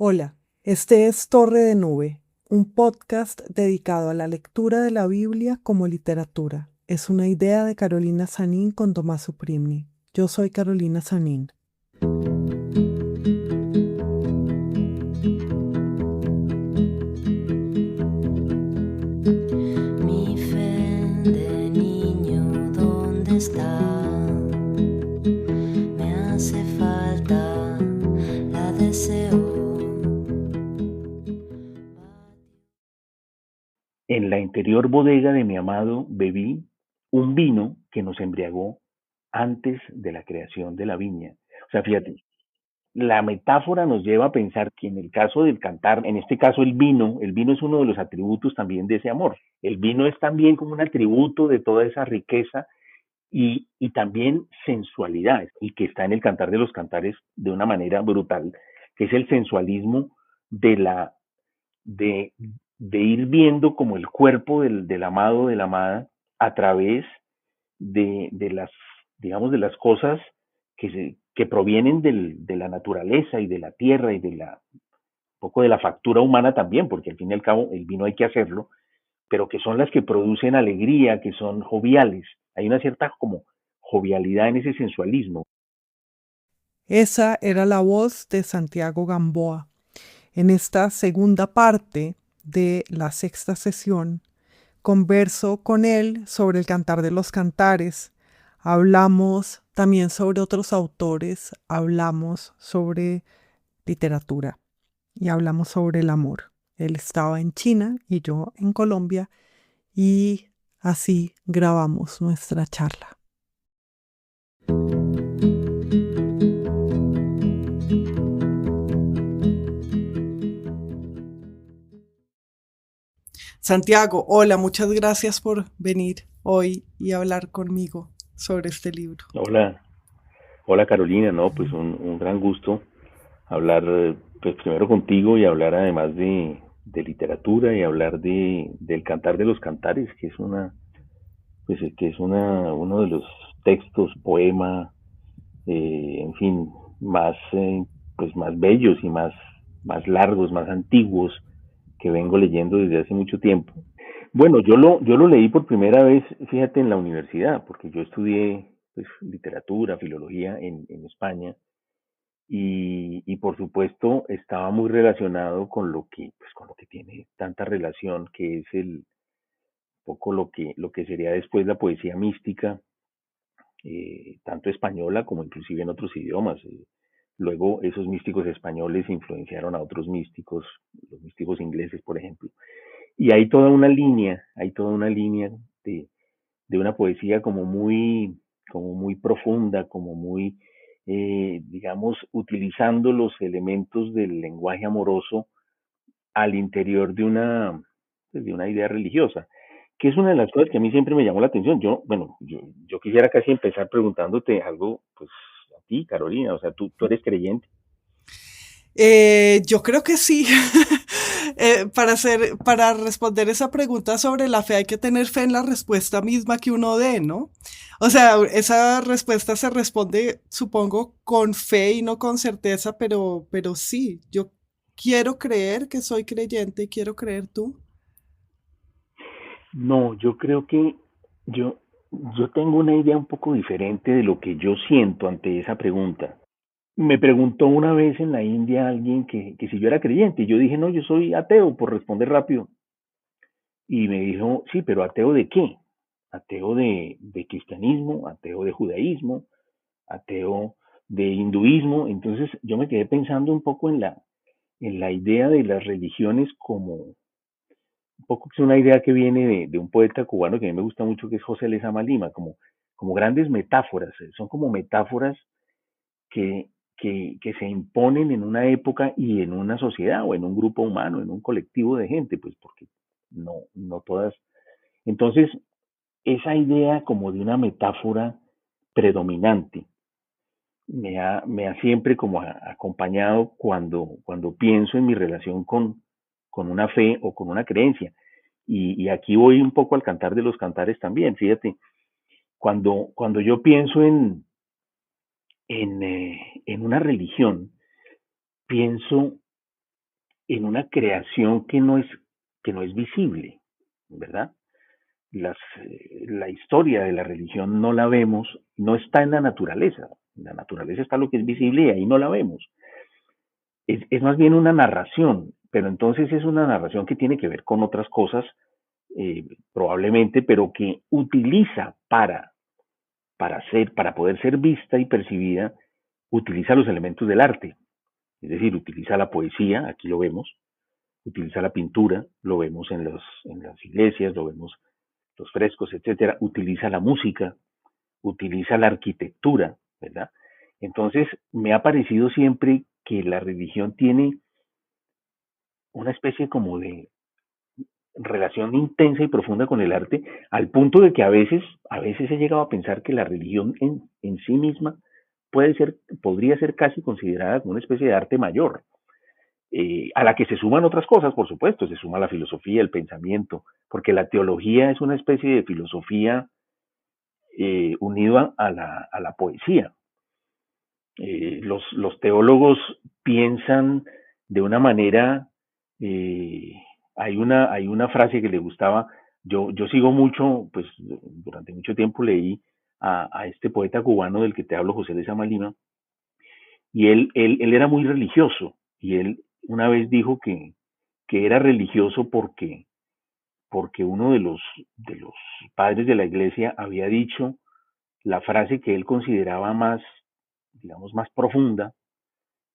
Hola, este es Torre de Nube, un podcast dedicado a la lectura de la Biblia como literatura. Es una idea de Carolina Sanín con Tomás Suprimni. Yo soy Carolina Sanín. Mi fe de niño, ¿dónde está? Me hace falta, la deseo. En la interior bodega de mi amado bebí un vino que nos embriagó antes de la creación de la viña. O sea, fíjate, la metáfora nos lleva a pensar que en el caso del cantar, en este caso el vino es uno de los atributos también de ese amor. El vino es también como un atributo de toda esa riqueza y también sensualidad, y que está en el cantar de los cantares de una manera brutal, que es el sensualismo de la de, de ir viendo como el cuerpo del amado, de la amada, a través de las, digamos, de las cosas que provienen de la naturaleza y de la tierra y de la, un poco de la factura humana también, porque al fin y al cabo el vino hay que hacerlo, pero que son las que producen alegría, que son joviales. Hay una cierta como jovialidad en ese sensualismo. Esa era la voz de Santiago Gamboa. En esta segunda parte de la sexta sesión, converso con él sobre el Cantar de los Cantares. Hablamos también sobre otros autores, hablamos sobre literatura y hablamos sobre el amor. Él estaba en China y yo en Colombia y así grabamos nuestra charla. Santiago, hola, muchas gracias por venir hoy y hablar conmigo sobre este libro. Hola, hola Carolina, no, pues un gran gusto hablar, pues primero contigo y hablar además de literatura y hablar del Cantar de los Cantares, que es una, pues que es uno de los textos, poema, en fin, más, pues más bellos y más largos, más antiguos que vengo leyendo desde hace mucho tiempo. Bueno, yo lo leí por primera vez, fíjate, en la universidad, porque yo estudié pues, literatura, filología en España y por supuesto estaba muy relacionado con lo que pues con lo que tiene tanta relación que es el poco lo que sería después la poesía mística, tanto española como inclusive en otros idiomas. Luego esos místicos españoles influenciaron a otros místicos, los místicos ingleses por ejemplo, y hay toda una línea de una poesía como muy profunda, como muy, digamos, utilizando los elementos del lenguaje amoroso al interior pues, de una idea religiosa, que es una de las cosas que a mí siempre me llamó la atención. Yo quisiera casi empezar preguntándote algo, pues a ti, Carolina, o sea, tú eres creyente. Yo creo que sí. Para responder esa pregunta sobre la fe hay que tener fe en la respuesta misma que uno dé, ¿no? O sea, esa respuesta se responde, supongo, con fe y no con certeza, pero sí, yo quiero creer que soy creyente y quiero creer tú. No, yo creo que yo, yo tengo una idea un poco diferente de lo que yo siento ante esa pregunta. Me preguntó una vez en la India alguien que si yo era creyente y yo dije, no, yo soy ateo por responder rápido. Y me dijo, sí, pero ateo de qué? Ateo de cristianismo, ateo de judaísmo, ateo de hinduismo. Entonces yo me quedé pensando un poco en la idea de las religiones como, un poco que es una idea que viene de un poeta cubano que a mí me gusta mucho, que es José Lezama Lima, como grandes metáforas, son como metáforas que, que se imponen en una época y en una sociedad o en un grupo humano, en un colectivo de gente, pues porque no todas. Entonces, esa idea como de una metáfora predominante me ha siempre como acompañado cuando pienso en mi relación con una fe o con una creencia. Y aquí voy un poco al cantar de los cantares también, fíjate, cuando yo pienso en una religión, pienso en una creación que no es visible, ¿verdad? La historia de la religión no la vemos, no está en la naturaleza. En la naturaleza está lo que es visible y ahí no la vemos. Es más bien una narración, pero entonces es una narración que tiene que ver con otras cosas, probablemente, pero que utiliza para poder ser vista y percibida, utiliza los elementos del arte. Es decir, utiliza la poesía, aquí lo vemos, utiliza la pintura, lo vemos en las iglesias, lo vemos los frescos, etcétera, utiliza la música, utiliza la arquitectura, ¿verdad? Entonces, me ha parecido siempre que la religión tiene una especie como de relación intensa y profunda con el arte, al punto de que a veces he llegado a pensar que la religión en sí misma podría ser casi considerada como una especie de arte mayor, a la que se suman otras cosas, por supuesto, se suma la filosofía, el pensamiento, porque la teología es una especie de filosofía unido a la poesía. Los teólogos piensan de una manera, hay una frase que le gustaba, yo sigo mucho, pues durante mucho tiempo leí a este poeta cubano del que te hablo, José de Sama Lima, y él era muy religioso, y él una vez dijo que era religioso porque uno de los padres de la iglesia había dicho la frase que él consideraba más, digamos, más profunda,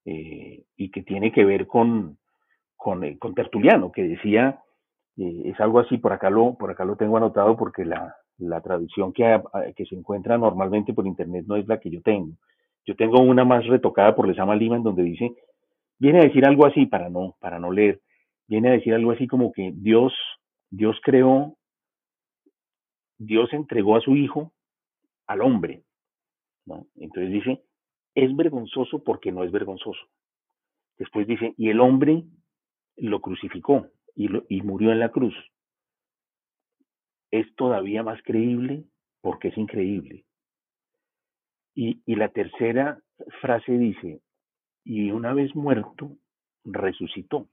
y que tiene que ver con Tertuliano, que decía, es algo así, por acá lo tengo anotado porque la traducción que se encuentra normalmente por internet no es la que yo tengo. Yo tengo una más retocada por Lezama Lima en donde dice, viene a decir algo así, para no leer, viene a decir algo así como que Dios creó, Dios entregó a su hijo al hombre, ¿no? Entonces dice, es vergonzoso porque no es vergonzoso. Después dice, y el hombre lo crucificó y murió en la cruz. Es todavía más creíble porque es increíble. Y la tercera frase dice, y una vez muerto, resucitó.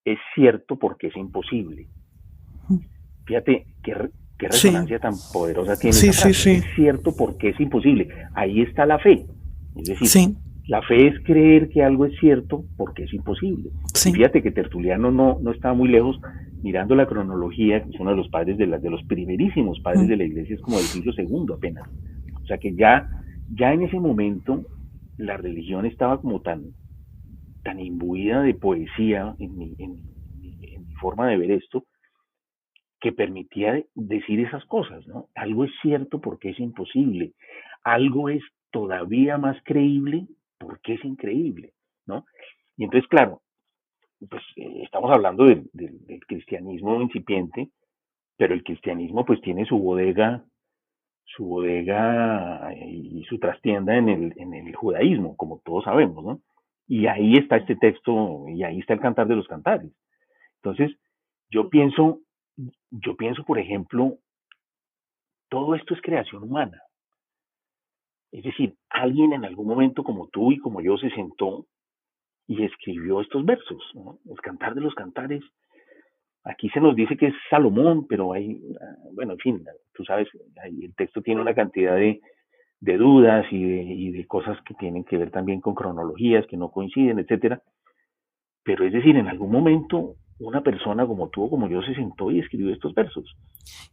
Es cierto porque es imposible. Fíjate qué resonancia tan poderosa tiene esa frase. Sí. Es cierto porque es imposible. Ahí está la fe. Es decir, la fe es creer que algo es cierto porque es imposible. Sí. Y fíjate que Tertuliano no estaba muy lejos, mirando la cronología, que es uno de los padres de los primerísimos padres de la iglesia, es como del siglo II apenas. O sea que ya en ese momento la religión estaba como tan imbuida de poesía en mi forma de ver esto, que permitía decir esas cosas, ¿no? Algo es cierto porque es imposible, algo es todavía más creíble porque es increíble, ¿no? Y entonces, claro, pues estamos hablando del cristianismo incipiente, pero el cristianismo pues tiene su bodega y su trastienda en el judaísmo, como todos sabemos, ¿no? Y ahí está este texto, y ahí está el Cantar de los Cantares. Entonces, yo pienso, por ejemplo, todo esto es creación humana. Es decir, alguien en algún momento como tú y como yo se sentó y escribió estos versos, ¿no? El Cantar de los Cantares. Aquí se nos dice que es Salomón, pero hay, bueno, en fin, tú sabes, el texto tiene una cantidad de dudas y de cosas que tienen que ver también con cronologías que no coinciden, etcétera. Pero es decir, en algún momento una persona como tú o como yo se sentó y escribió estos versos.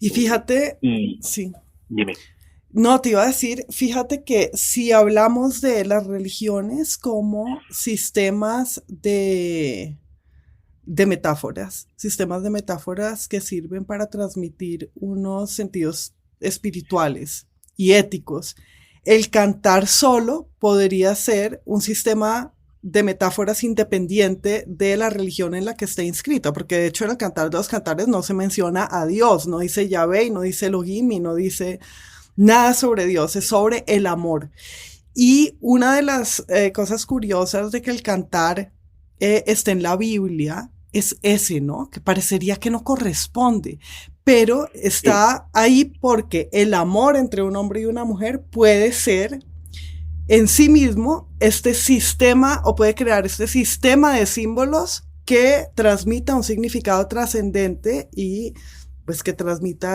Y fíjate, sí. Dime. No, te iba a decir, fíjate que si hablamos de las religiones como sistemas de metáforas que sirven para transmitir unos sentidos espirituales y éticos, el cantar solo podría ser un sistema de metáforas independiente de la religión en la que esté inscrita, porque de hecho en el Cantar de los Cantares no se menciona a Dios, no dice Yahvé, no dice Elohim, y no dice nada sobre Dios, es sobre el amor. Y una de las cosas curiosas de que el cantar esté en la Biblia es ese, ¿no? Que parecería que no corresponde, pero está ahí porque el amor entre un hombre y una mujer puede ser en sí mismo este sistema, o puede crear este sistema de símbolos que transmita un significado trascendente y pues que transmita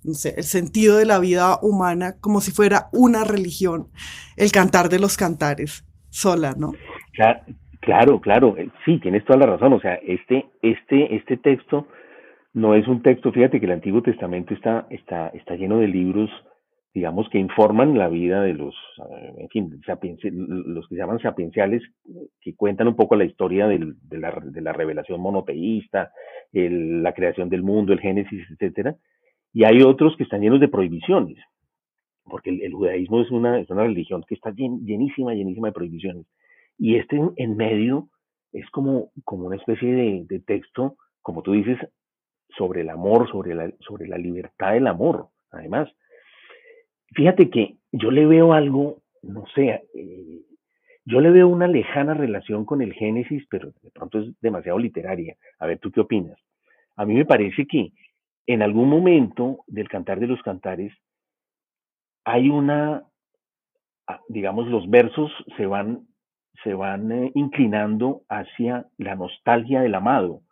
no sé, el sentido de la vida humana como si fuera una religión, el cantar de los cantares sola, ¿no? Cla- Claro, claro, sí, tienes toda la razón. O sea, este texto no es un texto, fíjate que el Antiguo Testamento está lleno de libros, digamos, que informan la vida de los, en fin, los que se llaman sapienciales, que cuentan un poco la historia de la revelación monoteísta, la creación del mundo, el Génesis, etcétera. Y hay otros que están llenos de prohibiciones, porque el judaísmo es una religión que está llenísima, llenísima de prohibiciones. Y este en medio es como una especie de texto, como tú dices, sobre el amor, sobre la libertad del amor. Además, fíjate que yo le veo algo, no sé, yo le veo una lejana relación con el Génesis, pero de pronto es demasiado literaria. A ver, ¿tú qué opinas? A mí me parece que en algún momento del Cantar de los Cantares hay digamos, los versos se van inclinando hacia la nostalgia del amado,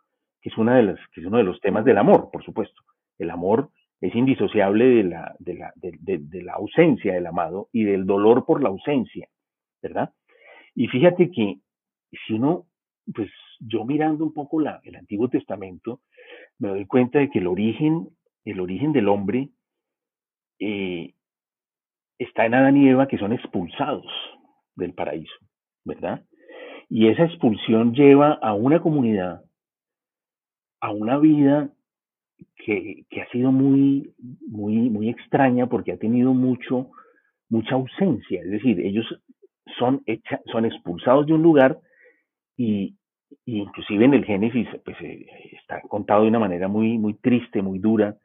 que es uno de los temas del amor, por supuesto. El amor es indisociable de la ausencia del amado y del dolor por la ausencia, ¿verdad? Y fíjate que si uno, pues yo mirando un poco el Antiguo Testamento, me doy cuenta de que el origen del hombre eh, está en Adán y Eva, que son expulsados del paraíso, ¿verdad? Y esa expulsión lleva a una comunidad, a una vida que ha sido muy extraña porque ha tenido mucha ausencia. Es decir, ellos son expulsados de un lugar y inclusive en el Génesis pues, está contado de una manera muy triste, muy dura,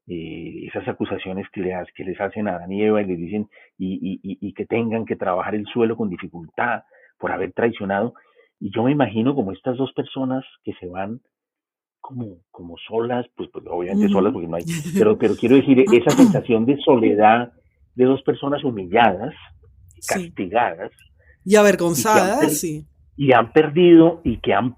esas acusaciones que les hacen a Adán y Eva y les dicen y que tengan que trabajar el suelo con dificultad por haber traicionado. Y yo me imagino como estas dos personas que se van como solas, pues obviamente solas Ujú. porque no hay, pero quiero decir, esa sensación de soledad de dos personas humilladas, Sí. castigadas, Y y que avergonzada, sí, que han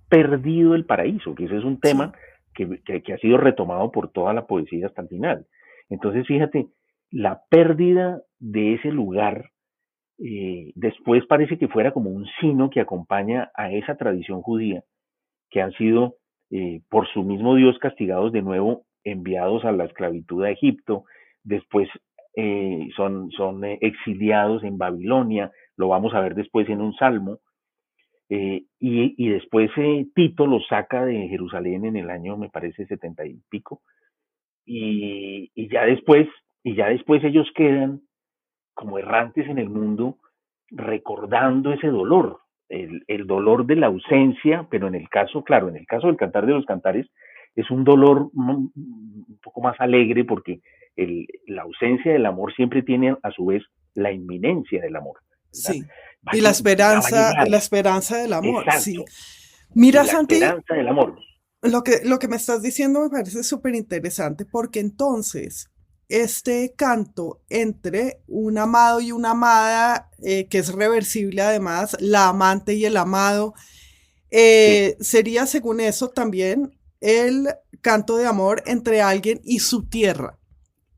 perdido el paraíso, que ese es un tema sí. que ha sido retomado por toda la poesía hasta el final. Entonces, fíjate, la pérdida de ese lugar después parece que fuera como un sino que acompaña a esa tradición judía, que han sido por su mismo Dios castigados de nuevo, enviados a la esclavitud a Egipto, después son exiliados en Babilonia, lo vamos a ver después en un salmo, y después Tito los saca de Jerusalén en el año, me parece, 70 y pico, y ya después ellos quedan como errantes en el mundo, recordando ese dolor, el dolor de la ausencia, pero en el caso, claro, en el caso del Cantar de los Cantares, es un dolor un poco más alegre porque la ausencia del amor siempre tiene a su vez la inminencia del amor, ¿verdad? Sí. Va, Y ya va a llegar, la esperanza del amor, sí. exacto, y Mira, la Santi, esperanza del amor. lo que me estás diciendo me parece súper interesante porque entonces este canto entre un amado y una amada, que es reversible además, la amante y el amado, Sí, sería según eso también el canto de amor entre alguien y su tierra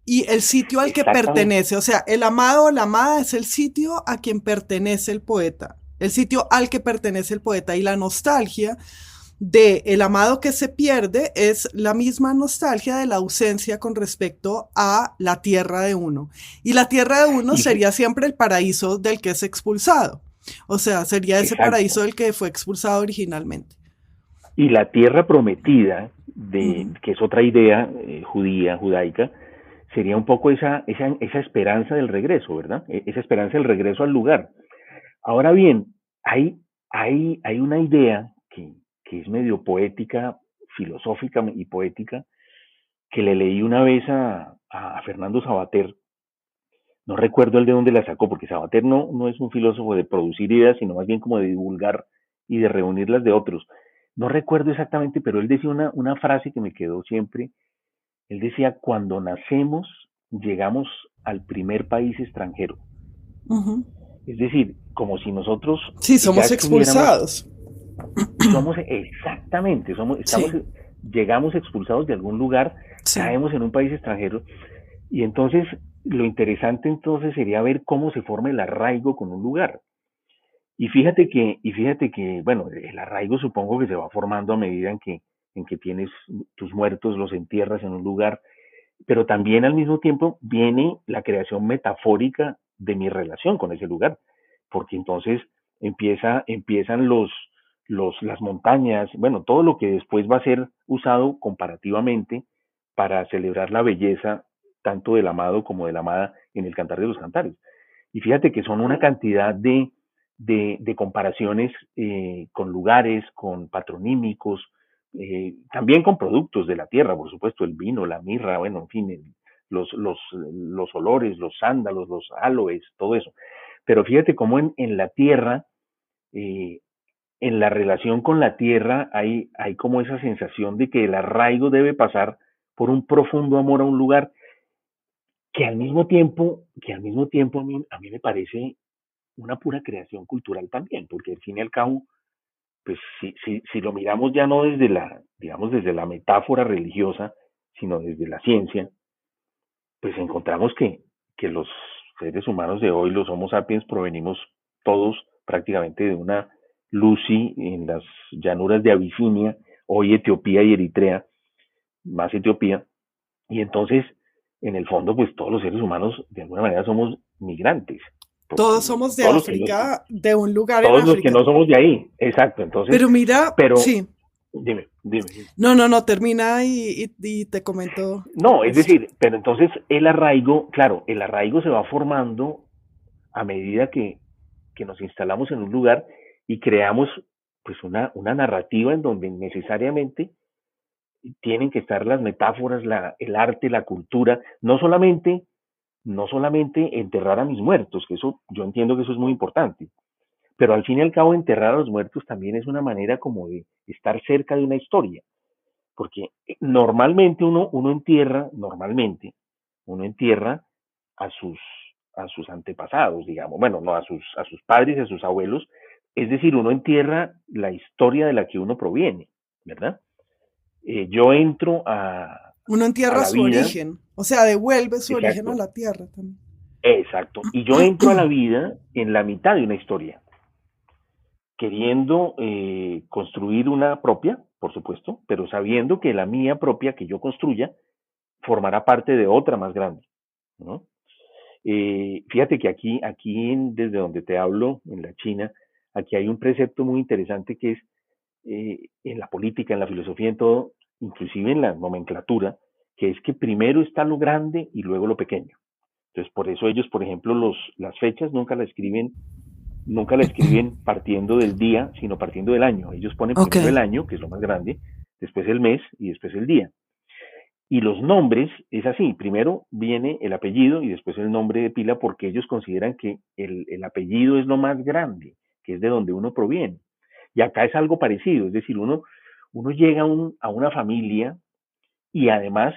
y el sitio al que exactamente, pertenece. O sea, el amado o la amada es el sitio a quien pertenece el poeta, el sitio al que pertenece el poeta. Y la nostalgia de el amado que se pierde es la misma nostalgia de la ausencia con respecto a la tierra de uno. Y la tierra de uno y, sería siempre el paraíso del que es expulsado. O sea, sería ese paraíso exacto, del que fue expulsado originalmente. y la tierra prometida, Uh -huh. que es otra idea judaica, sería un poco esa esperanza del regreso, ¿verdad? Esa esperanza del regreso al lugar. Ahora bien, hay una idea que es medio poética, filosófica y poética, que le leí una vez a Fernando Savater. No recuerdo el de dónde la sacó, porque Sabater no es un filósofo de producir ideas, sino más bien como de divulgar y de reunirlas de otros. No recuerdo exactamente, pero él decía una frase que me quedó siempre. Él decía, cuando nacemos, llegamos al primer país extranjero. Uh -huh. Es decir, como si nosotros Sí, ya somos estuviéramos, expulsados. somos exactamente, Sí, llegamos expulsados de algún lugar, sí. caemos en un país extranjero y entonces lo interesante entonces sería ver cómo se forma el arraigo con un lugar. Y fíjate que, bueno, el arraigo supongo que se va formando a medida en que tienes tus muertos, los entierras en un lugar, pero también al mismo tiempo viene la creación metafórica de mi relación con ese lugar, porque entonces empiezan las montañas, bueno, todo lo que después va a ser usado comparativamente para celebrar la belleza tanto del amado como de la amada en el Cantar de los Cantares. Y fíjate que son una cantidad de comparaciones con lugares, con patronímicos, también con productos de la tierra, por supuesto, el vino, la mirra, bueno, en fin, los olores, los sándalos, los aloes, todo eso. Pero fíjate cómo en la tierra, eh, en la relación con la tierra, hay como esa sensación de que el arraigo debe pasar por un profundo amor a un lugar que al mismo tiempo a mí me parece una pura creación cultural también, porque al fin y al cabo, pues si lo miramos ya no desde digamos, desde la metáfora religiosa, sino desde la ciencia, pues encontramos que los seres humanos de hoy, los Homo sapiens, provenimos todos prácticamente de una Lucy en las llanuras de Abisinia, hoy Etiopía y Eritrea, más Etiopía, y entonces, en el fondo, pues todos los seres humanos de alguna manera somos migrantes, Todos porque somos de todos los que no, África, de un lugar en todos los que África. no somos de ahí, exacto, entonces, Pero mira, pero sí. dime. No, no, no, termina y te comento No, es esto. decir, pero entonces el arraigo, claro, el arraigo se va formando a medida que nos instalamos en un lugar y creamos pues una narrativa en donde necesariamente tienen que estar las metáforas, el arte, la cultura, no solamente enterrar a mis muertos, que eso yo entiendo que eso es muy importante, pero al fin y al cabo enterrar a los muertos también es una manera como de estar cerca de una historia, porque normalmente uno entierra a sus antepasados, digamos, bueno, no a sus padres, a sus abuelos, es decir, uno entierra la historia de la que uno proviene, ¿verdad? Yo entro Uno a entierra la su vida, origen, o sea, devuelve su origen a exacto, la tierra también. exacto, y yo entro a la vida en la mitad de una historia, queriendo construir una propia, por supuesto, pero sabiendo que la mía propia que yo construya formará parte de otra más grande, ¿no? Fíjate que desde donde te hablo, en la China, aquí hay un precepto muy interesante que es en la política, en la filosofía, en todo, inclusive en la nomenclatura, que es que primero está lo grande y luego lo pequeño. Entonces, por eso ellos, por ejemplo, las fechas nunca la escriben partiendo del día, sino partiendo del año. Ellos ponen Ok. primero el año, que es lo más grande, después el mes y después el día. Y los nombres es así, primero viene el apellido y después el nombre de pila porque ellos consideran que el apellido es lo más grande, que es de donde uno proviene. Y acá es algo parecido, es decir, uno llega a una familia y además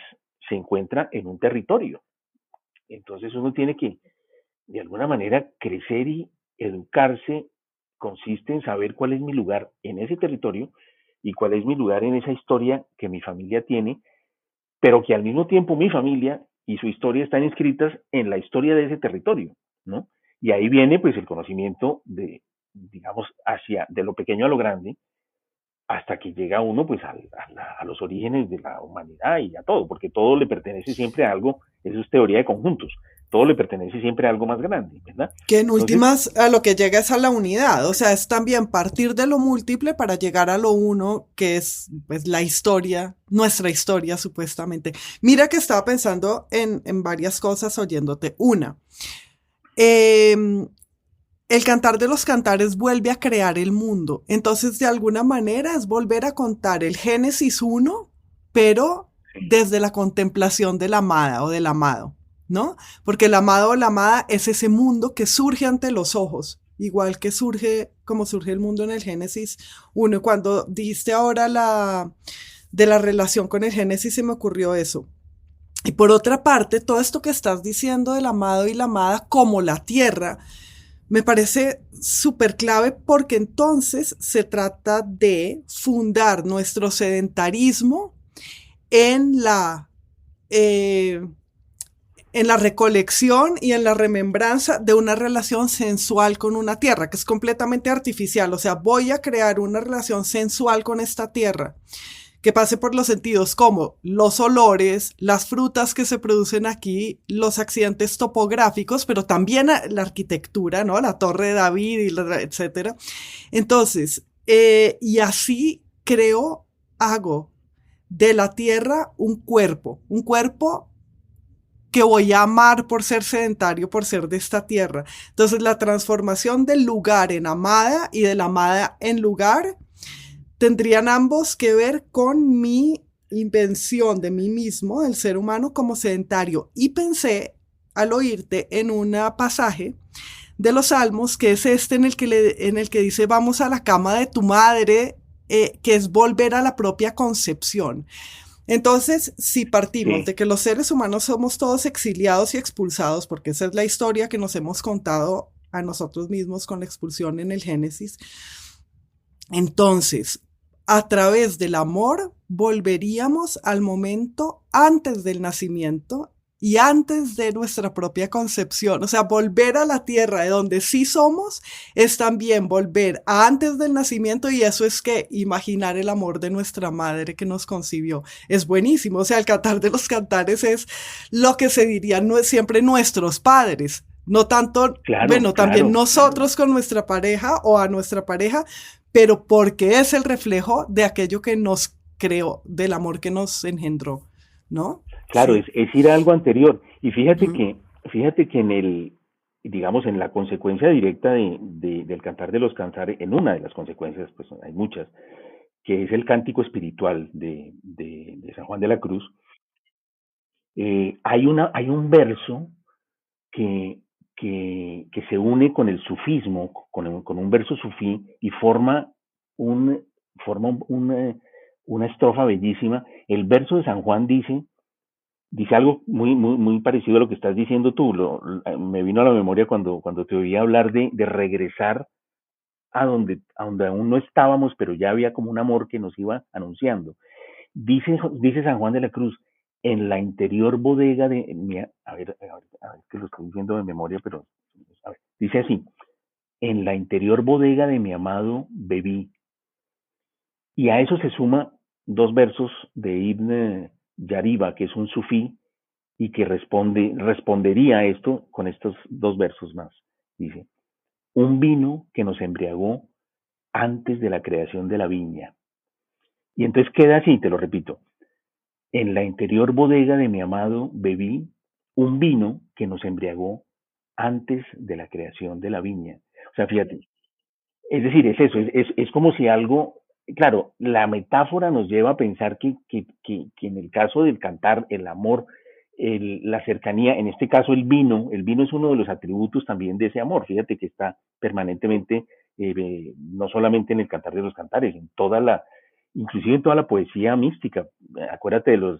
se encuentra en un territorio. Entonces uno tiene que, de alguna manera, crecer y educarse consiste en saber cuál es mi lugar en ese territorio y cuál es mi lugar en esa historia que mi familia tiene, pero que al mismo tiempo mi familia y su historia están inscritas en la historia de ese territorio, ¿no? Y ahí viene pues el conocimiento digamos, de lo pequeño a lo grande, hasta que llega uno pues a los orígenes de la humanidad y a todo, porque todo le pertenece siempre a algo, eso es teoría de conjuntos, todo le pertenece siempre a algo más grande, ¿verdad? Que en Entonces, últimas a lo que llega es a la unidad, o sea, es también partir de lo múltiple para llegar a lo uno, que es pues la historia, nuestra historia supuestamente. Mira que estaba pensando en varias cosas oyéndote. Una, eh, el cantar de los cantares vuelve a crear el mundo, entonces de alguna manera es volver a contar el Génesis uno, pero desde la contemplación de la amada o del amado. ¿No? Porque el amado o la amada es ese mundo que surge ante los ojos, igual que surge, como surge el mundo en el Génesis 1. Cuando dijiste ahora de la relación con el Génesis, se me ocurrió eso. Y por otra parte, todo esto que estás diciendo del amado y la amada como la tierra, Me parece súper clave porque entonces se trata de fundar nuestro sedentarismo en eh, en la recolección y en la remembranza de una relación sensual con una tierra, que es completamente artificial. O sea, voy a crear una relación sensual con esta tierra que pase por los sentidos como los olores, las frutas que se producen aquí, los accidentes topográficos, pero también la arquitectura, ¿no? La Torre de David, etcétera. Entonces, y así creo, hago de la tierra un cuerpo que voy a amar por ser sedentario, por ser de esta tierra. Entonces, la transformación del lugar en amada y de la amada en lugar tendrían ambos que ver con mi invención de mí mismo, del ser humano como sedentario. Y pensé, al oírte, en un pasaje de los Salmos, que es este en el que dice, vamos a la cama de tu madre, que es volver a la propia concepción. Entonces, si partimos Sí, de que los seres humanos somos todos exiliados y expulsados, porque esa es la historia que nos hemos contado a nosotros mismos con la expulsión en el Génesis, entonces, a través del amor, volveríamos al momento antes del nacimiento y antes de nuestra propia concepción. O sea, volver a la tierra de donde sí somos es también volver a antes del nacimiento y eso es que imaginar el amor de nuestra madre que nos concibió. Es buenísimo. O sea, el cantar de los cantares es lo que se dirían siempre nuestros padres. No tanto, claro, bueno, también claro, claro. nosotros con nuestra pareja o a nuestra pareja, pero porque es el reflejo de aquello que nos creó, del amor que nos engendró, ¿no? Claro, Sí. es ir a algo anterior. Y Ujú. fíjate que en digamos, en la consecuencia directa del cantar de los cantares, en una de las consecuencias, pues hay muchas, que es el cántico espiritual de San Juan de la Cruz, hay un verso que, que se une con el sufismo, con un verso sufí, y un, forma una estrofa bellísima. El verso de San Juan dice algo muy parecido a lo que estás diciendo tú. Me vino a la memoria cuando te oí hablar de regresar a donde aún no estábamos, pero ya había como un amor que nos iba anunciando. Dice San Juan de la Cruz, en la interior bodega de mi, a ver, que lo estoy diciendo de memoria, pero a ver, dice así, en la interior bodega de mi amado bebí. Y a eso se suma dos versos de Ibn Yariba, que es un sufí, y que respondería a esto con estos dos versos más. Dice, un vino que nos embriagó antes de la creación de la viña. Y entonces queda así, te lo repito, en la interior bodega de mi amado bebí un vino que nos embriagó antes de la creación de la viña. O sea, fíjate, es decir, es eso, es como si algo, claro, la metáfora nos lleva a pensar que en el caso del cantar, el amor, la cercanía, en este caso el vino es uno de los atributos también de ese amor, fíjate que está permanentemente, no solamente en el cantar de los cantares, inclusive en toda la poesía mística, acuérdate de las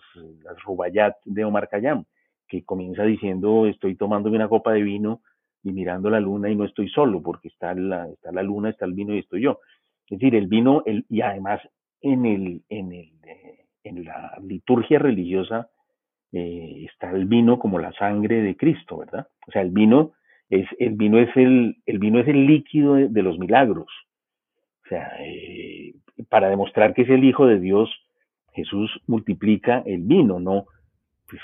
Rubayat de Omar Khayyam, que comienza diciendo, estoy tomándome una copa de vino y mirando la luna y no estoy solo, porque está la luna, está el vino y estoy yo. Es decir, el vino, y además en la liturgia religiosa está el vino como la sangre de Cristo, ¿verdad? O sea, el vino es el líquido de los milagros. O sea, para demostrar que es el Hijo de Dios, Jesús multiplica el vino, no pues,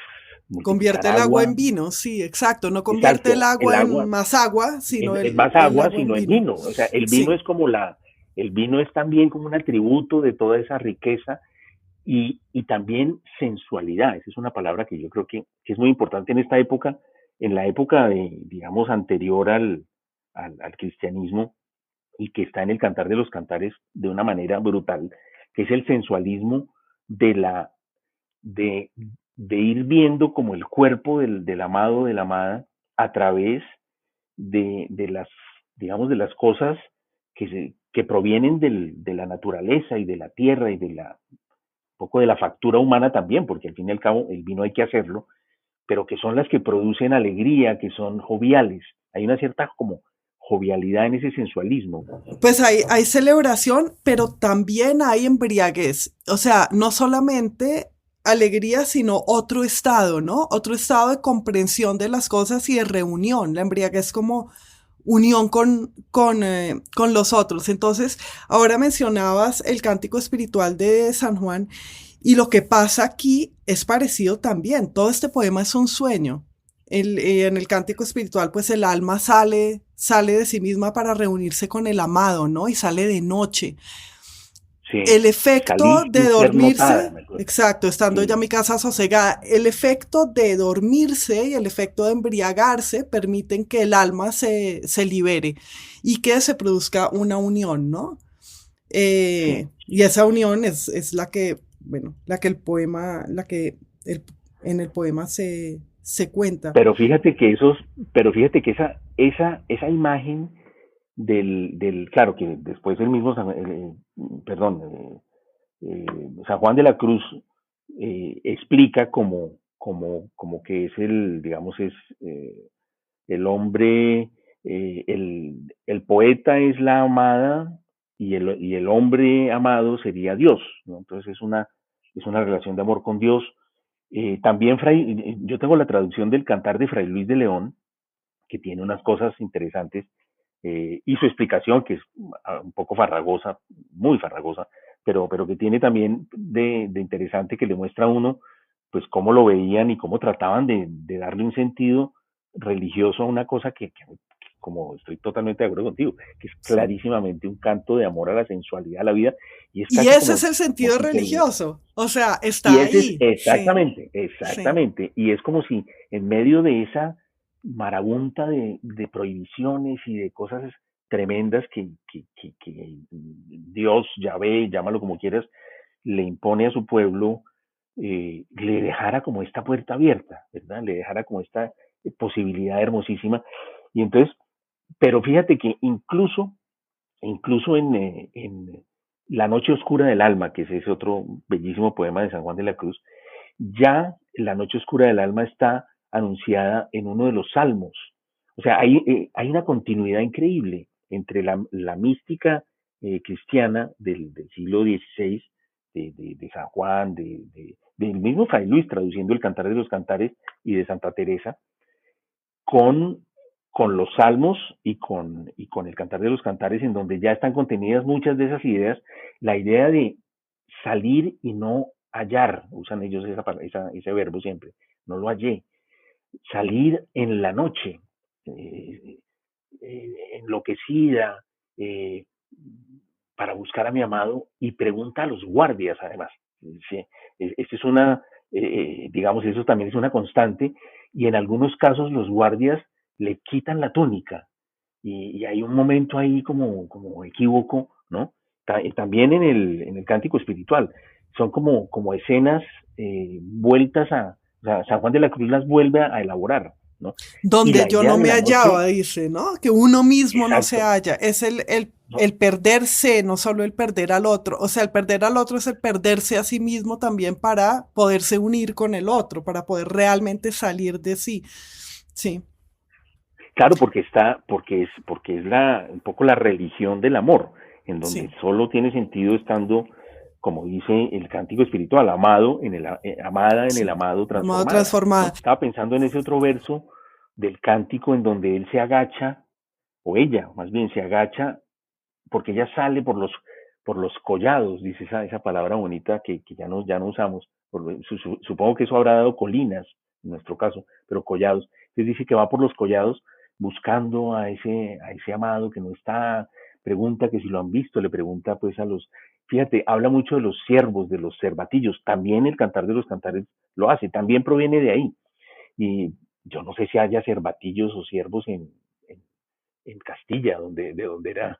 multiplicar Convierte el agua en agua. vino, sí, exacto. No convierte el Exacto, el agua en agua más agua, sino es más el agua, agua en sino en vino. vino. O sea, Sí. el vino es también como un atributo de toda esa riqueza y también sensualidad. Esa es una palabra que yo creo que es muy importante en esta época, en la época de, digamos, anterior al cristianismo y que está en el Cantar de los Cantares de una manera brutal, que es el sensualismo de la de, de ir viendo como el cuerpo del amado, de la amada, a través de las, digamos, de las cosas que provienen de la naturaleza y de la tierra y de un poco de la factura humana también, porque al fin y al cabo el vino hay que hacerlo, pero que son las que producen alegría, que son joviales. Hay una cierta como jovialidad, en ese sensualismo. Pues hay celebración, pero también hay embriaguez. O sea, no solamente alegría, sino otro estado, ¿no? Otro estado de comprensión de las cosas y de reunión. La embriaguez como unión con los otros. Entonces, ahora mencionabas el cántico espiritual de San Juan y lo que pasa aquí es parecido también. Todo este poema es un sueño. En el cántico espiritual, pues el alma sale de sí misma para reunirse con el amado, ¿no? Y sale de noche. Sí, El efecto salí de sin ser notada, dormirse, me acuerdo. exacto, estando ya Sí, en mi casa sosegada, el efecto de dormirse y el efecto de embriagarse permiten que el alma se libere y que se produzca una unión, ¿no? sí. Y esa unión es la que, bueno, la que el poema, en el poema se cuenta. Pero fíjate que esa imagen claro, que después el mismo perdón, San Juan de la Cruz explica como que es digamos, es el hombre, el poeta es la amada y el hombre amado sería Dios, ¿no? Entonces es una relación de amor con Dios. También yo tengo la traducción del Cantar de Fray Luis de León, que tiene unas cosas interesantes, y su explicación, que es un poco farragosa, muy farragosa, pero que tiene también de interesante, que le muestra a uno pues cómo lo veían y cómo trataban de darle un sentido religioso a una cosa como estoy totalmente de acuerdo contigo, que es Sí. clarísimamente un canto de amor a la sensualidad, a la vida, y es Y casi ese es como, el como sentido si religioso. O sea, y está ese es ahí. Sí, exactamente, sí. exactamente. Y es como si en medio de esa marabunta de prohibiciones y de cosas tremendas que Dios, Yahvé, llámalo como quieras, le impone a su pueblo, le dejara como esta puerta abierta, ¿verdad? Le dejara como esta posibilidad hermosísima. Y entonces, pero fíjate que incluso en La Noche Oscura del Alma, que es ese otro bellísimo poema de San Juan de la Cruz, ya La Noche Oscura del Alma está anunciada en uno de los salmos. O sea, hay una continuidad increíble entre la mística cristiana del siglo XVI, de San Juan, del mismo Fray Luis traduciendo el Cantar de los Cantares y de Santa Teresa, con, con los salmos y con el Cantar de los Cantares, en donde ya están contenidas muchas de esas ideas, la idea de salir y no hallar, usan ellos ese verbo siempre, no lo hallé, salir en la noche, eh, enloquecida, eh, para buscar a mi amado y pregunta a los guardias además. Sí, esto es digamos, eso también es una constante y en algunos casos los guardias le quitan la túnica y hay un momento ahí como equívoco, ¿no? También en el cántico espiritual. Son como escenas vueltas o sea, San Juan de la Cruz las vuelve a elaborar, ¿no? Y Donde la yo idea no de me la hallaba, noche, dice, ¿no? Que uno mismo no se exacto, halla. Es ¿no? el perderse, no solo el perder al otro. O sea, el perder al otro es el perderse a sí mismo también para poderse unir con el otro, para poder realmente salir de sí. Sí, Claro, porque es un poco la religión del amor, en donde sí. solo tiene sentido estando, como dice el cántico espiritual, amada en el Sí, amado amado transformada, transformada. ¿no? Estaba pensando en ese otro verso del cántico en donde él se agacha, o ella más bien se agacha, porque ella sale por los collados, dice esa palabra bonita que ya no usamos. Supongo que eso habrá dado colinas, en nuestro caso, pero collados. Entonces dice que va por los collados buscando a ese amado que no está, pregunta que si lo han visto, le pregunta pues fíjate, habla mucho de los siervos, de los cervatillos, también el Cantar de los Cantares lo hace, también proviene de ahí. Y yo no sé si haya cervatillos o siervos en Castilla, de donde era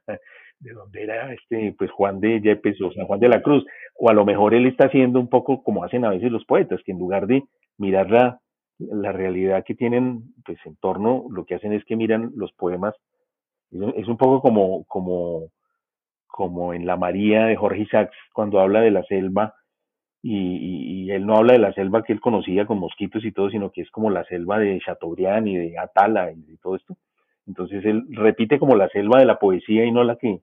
pues Juan de Yepes o San Juan de la Cruz, o a lo mejor él está haciendo un poco como hacen a veces los poetas, que en lugar de mirar la realidad que tienen pues en torno, lo que hacen es que miran los poemas, es un poco como en La María de Jorge Isaacs, cuando habla de la selva, y él no habla de la selva que él conocía con mosquitos y todo, sino que es como la selva de Chateaubriand y de Atala y de todo esto, Entonces él repite como la selva de la poesía y no la que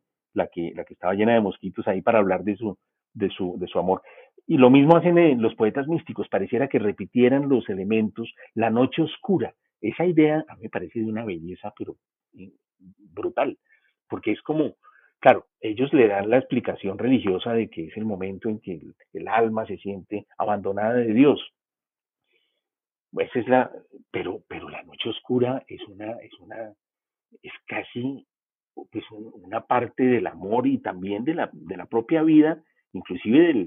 estaba llena de mosquitos ahí para hablar de su amor. Y lo mismo hacen los poetas místicos, pareciera que repitieran los elementos, la noche oscura. Esa idea a mí me parece de una belleza, pero brutal, porque es como, claro, ellos le dan la explicación religiosa de que es el momento en que el alma se siente abandonada de Dios. Esa es la, pero la noche oscura es casi pues una parte del amor y también de la propia vida, inclusive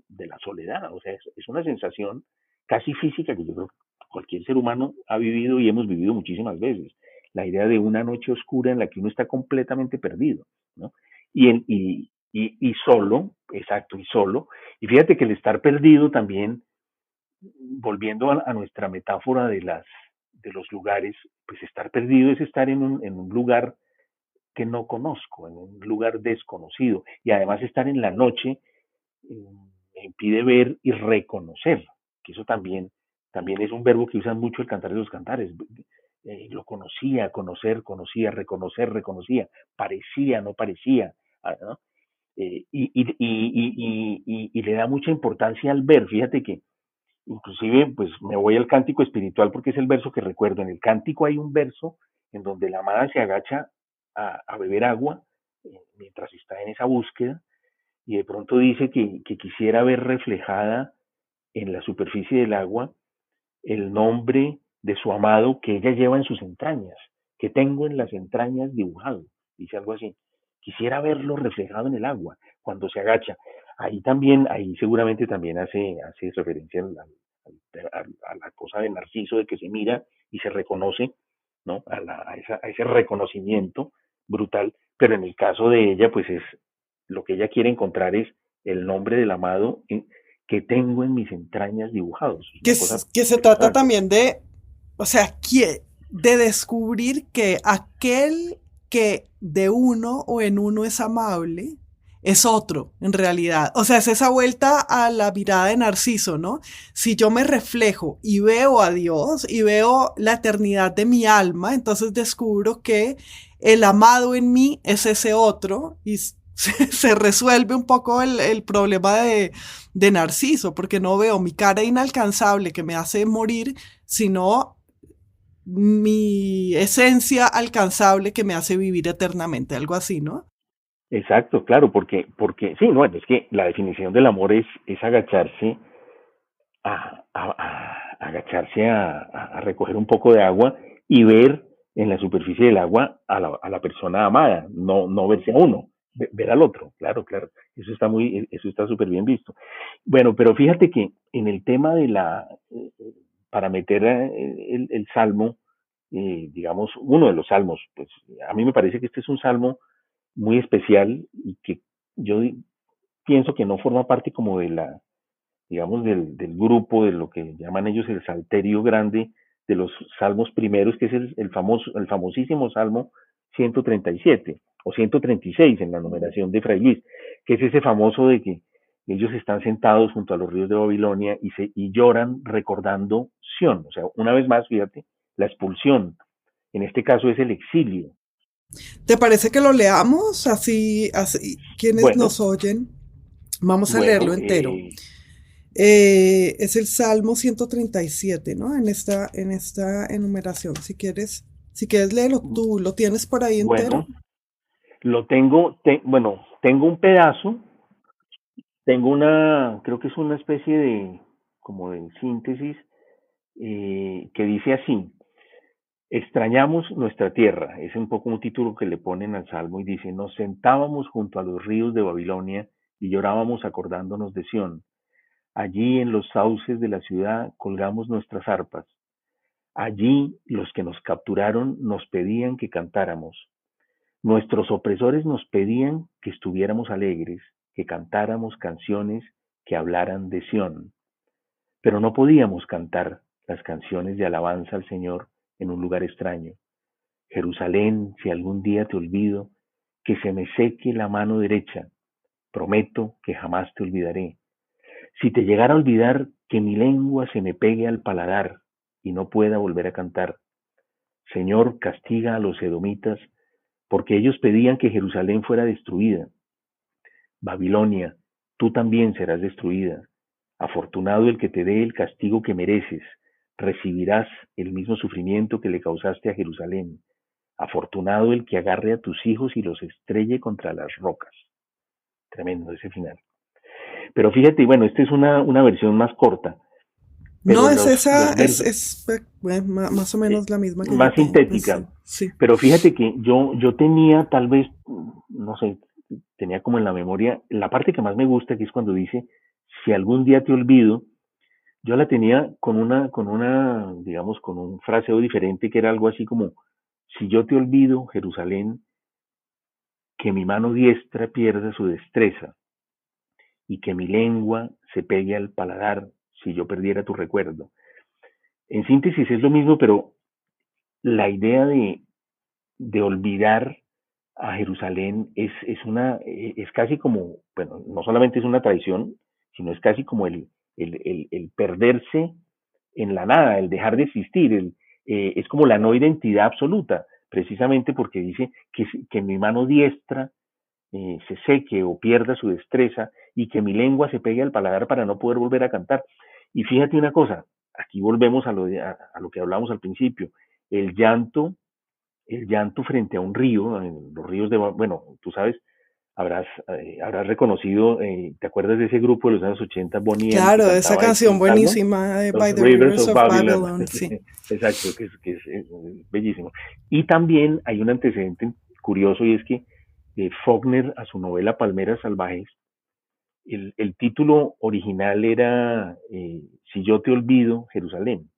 de la soledad. O sea, es una sensación casi física que yo creo que cualquier ser humano ha vivido y hemos vivido muchísimas veces. La idea de una noche oscura en la que uno está completamente perdido, ¿no? Y solo, exacto, y solo. Y fíjate que el estar perdido también, volviendo a nuestra metáfora de los lugares, pues estar perdido es estar en un lugar que no conozco, en un lugar desconocido. Y además estar en la noche me impide ver y reconocer, que eso también es un verbo que usan mucho el Cantar de los Cantares. Lo conocía, conocer, conocía, reconocer, reconocía, parecía, no parecía, ¿no? Y le da mucha importancia al ver. Fíjate que inclusive, pues me voy al cántico espiritual porque es el verso que recuerdo. En el cántico hay un verso en donde la amada se agacha a beber agua mientras está en esa búsqueda y de pronto dice que quisiera ver reflejada en la superficie del agua el nombre de su amado que ella lleva en sus entrañas, que tengo en las entrañas dibujado, dice algo así. Quisiera verlo reflejado en el agua cuando se agacha. Ahí también, ahí seguramente también hace referencia a la cosa de Narciso, de que se mira y se reconoce, ¿no? A ese reconocimiento brutal, pero en el caso de ella, pues es lo que ella quiere encontrar es el nombre del amado que tengo en mis entrañas dibujados. Es una cosa Que se trata brutal. también de, o sea, de descubrir que aquel que de uno o en uno es amable es otro, en realidad. O sea, es esa vuelta a la mirada de Narciso, ¿no? Si yo me reflejo y veo a Dios y veo la eternidad de mi alma, entonces descubro que el amado en mí es ese otro y se resuelve un poco el problema de Narciso, porque no veo mi cara inalcanzable que me hace morir, sino mi esencia alcanzable que me hace vivir eternamente, algo así, ¿no? Exacto, claro, porque sí, no, es que la definición del amor es agacharse agacharse a recoger un poco de agua y ver en la superficie del agua a la persona amada, no verse a uno, ver al otro, claro, claro, eso está súper bien visto. Bueno, pero fíjate que en el tema para meter el salmo, digamos, uno de los salmos, pues a mí me parece que este es un salmo muy especial y que yo pienso que no forma parte como digamos, del grupo, de lo que llaman ellos el Salterio Grande de los salmos primeros, que es el famosísimo Salmo 137 o 136 en la numeración de Fray Luis, que es ese famoso de que ellos están sentados junto a los ríos de Babilonia y lloran recordando Sión. O sea, una vez más, fíjate, la expulsión. En este caso es el exilio. ¿Te parece que lo leamos? Así quienes Bueno, nos oyen, vamos a leerlo bueno, entero. Es el Salmo 137, ¿no? En esta enumeración. Si quieres léelo tú, ¿lo tienes por ahí entero? bueno, bueno, tengo un pedazo. Tengo creo que es una especie como de síntesis que dice así: extrañamos nuestra tierra. Es un poco un título que le ponen al salmo y dice: nos sentábamos junto a los ríos de Babilonia y llorábamos acordándonos de Sión. Allí en los sauces de la ciudad colgamos nuestras arpas. Allí los que nos capturaron nos pedían que cantáramos. Nuestros opresores nos pedían que estuviéramos alegres, que cantáramos canciones que hablaran de Sión, pero no podíamos cantar las canciones de alabanza al Señor en un lugar extraño. Jerusalén, si algún día te olvido, que se me seque la mano derecha, prometo que jamás te olvidaré. Si te llegara a olvidar, que mi lengua se me pegue al paladar y no pueda volver a cantar. Señor, castiga a los edomitas, porque ellos pedían que Jerusalén fuera destruida. Babilonia, tú también serás destruida. Afortunado el que te dé el castigo que mereces, recibirás el mismo sufrimiento que le causaste a Jerusalén. Afortunado el que agarre a tus hijos y los estrelle contra las rocas. Tremendo ese final. Pero fíjate, bueno, esta es una versión más corta, pero No, es esa, los versos bueno, más o menos la misma que yo más tengo, pues sintética. sí. Pero fíjate que yo tenía tal vez, no sé, tenía como en la memoria, la parte que más me gusta, que es cuando dice, si algún día te olvido, yo la tenía digamos, con un fraseo diferente que era algo así como, si yo te olvido, Jerusalén, que mi mano diestra pierda su destreza y que mi lengua se pegue al paladar si yo perdiera tu recuerdo. En síntesis es lo mismo, pero la idea de olvidar a Jerusalén es casi como, bueno, no solamente es una traición, sino es casi como el perderse en la nada, el dejar de existir, es como la no identidad absoluta, precisamente porque dice que mi mano diestra se seque o pierda su destreza y que mi lengua se pegue al paladar para no poder volver a cantar. Y fíjate una cosa, aquí volvemos a lo que hablamos al principio, el llanto, el llanto frente a un río, en los ríos bueno, tú sabes, habrás reconocido, ¿te acuerdas de ese grupo de los años 80, Bonnie M, que Claro, esa cantaba canción este salmo? buenísima, Los By the Rivers Rivers of of Babylon. Babylon, sí. Exacto, que es bellísimo. Y también hay un antecedente curioso y es que Faulkner, a su novela Palmeras Salvajes, el título original era Si yo te olvido, Jerusalén,